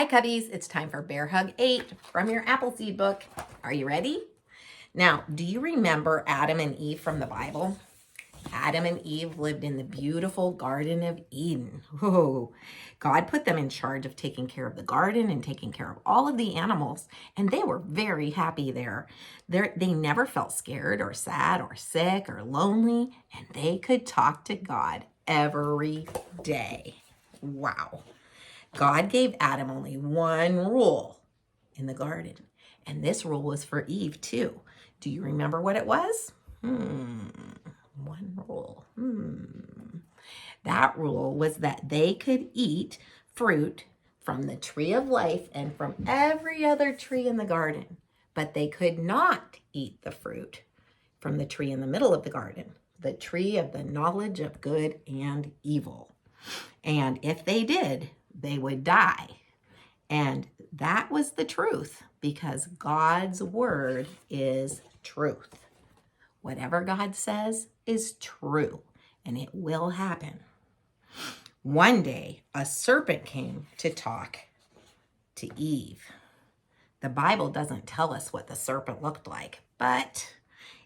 Hi Cubbies, it's time for Bear Hug 8 from your Appleseed book. Are you ready? Now, do you remember Adam and Eve from the Bible? Adam and Eve lived in the beautiful Garden of Eden. Oh, God put them in charge of taking care of the garden and taking care of all of the animals, and they were very happy there. They never felt scared or sad or sick or lonely, and they could talk to God every day. Wow. God gave Adam only one rule in the garden, and this rule was for Eve too. Do you remember what it was? One rule. That rule was that they could eat fruit from the tree of life and from every other tree in the garden, but they could not eat the fruit from the tree in the middle of the garden, the tree of the knowledge of good and evil. And if they did, they would die. And that was the truth, because God's word is truth. Whatever God says is true, and it will happen. One day, a serpent came to talk to Eve. The Bible doesn't tell us what the serpent looked like, but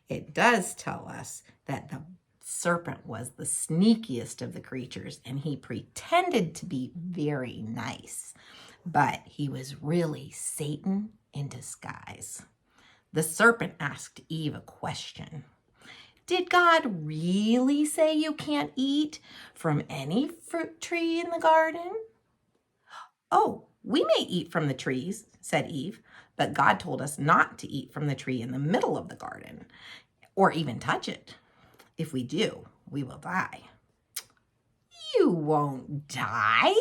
it does tell us that the serpent was the sneakiest of the creatures, and he pretended to be very nice, but he was really Satan in disguise. The serpent asked Eve a question. Did God really say you can't eat from any fruit tree in the garden? Oh, we may eat from the trees, said Eve, but God told us not to eat from the tree in the middle of the garden, or even touch it. If we do, we will die. You won't die,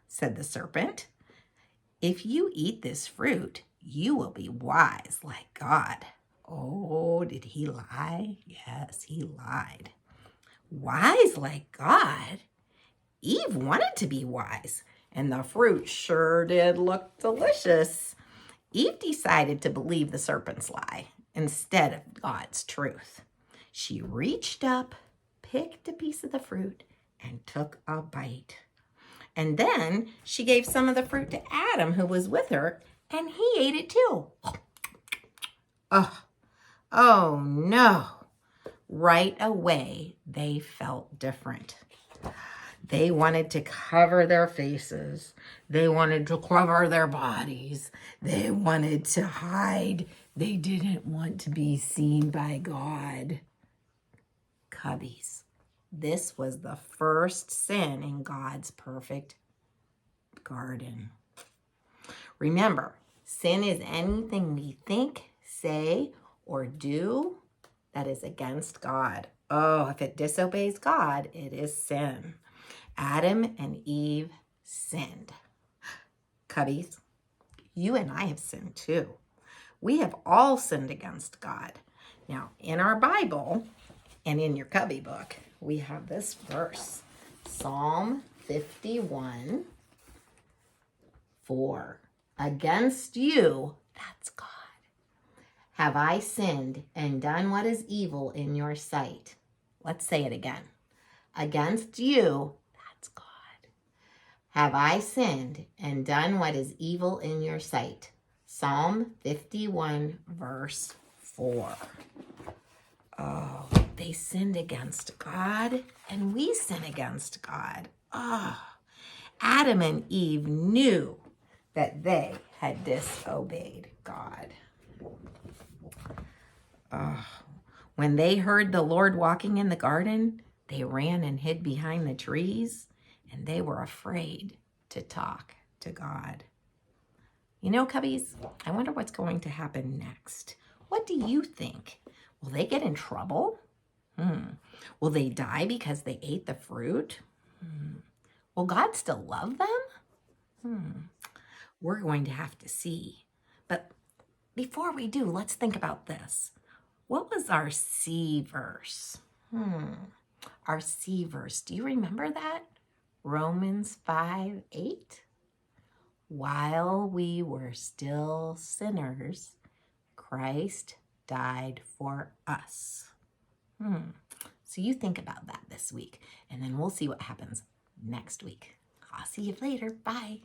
said the serpent. If you eat this fruit, you will be wise like God. Oh, did he lie? Yes, he lied. Wise like God? Eve wanted to be wise, and the fruit sure did look delicious. Eve decided to believe the serpent's lie instead of God's truth. She reached up, picked a piece of the fruit, and took a bite. And then she gave some of the fruit to Adam, who was with her, and he ate it too. Oh no. Right away, they felt different. They wanted to cover their faces. They wanted to cover their bodies. They wanted to hide. They didn't want to be seen by God. Cubbies, this was the first sin in God's perfect garden. Remember, sin is anything we think, say, or do that is against God. Oh, if it disobeys God, it is sin. Adam and Eve sinned. Cubbies, you and I have sinned too. We have all sinned against God. Now, in our Bible and in your Cubby book, we have this verse, Psalm 51:4. Against you, that's God, have I sinned and done what is evil in your sight. Let's say it again. Against you, that's God, have I sinned and done what is evil in your sight. Psalm 51:4. Oh, they sinned against God, and we sin against God. Adam and Eve knew that they had disobeyed God. When they heard the Lord walking in the garden, they ran and hid behind the trees, and they were afraid to talk to God. You know, Cubbies, I wonder what's going to happen next. What do you think? Will they get in trouble? Will they die because they ate the fruit? Will God still love them? We're going to have to see. But before we do, let's think about this. What was our C verse? Our C verse, do you remember that? Romans 5:8. While we were still sinners, Christ died for us. So you think about that this week, and then we'll see what happens next week. I'll see you later. Bye.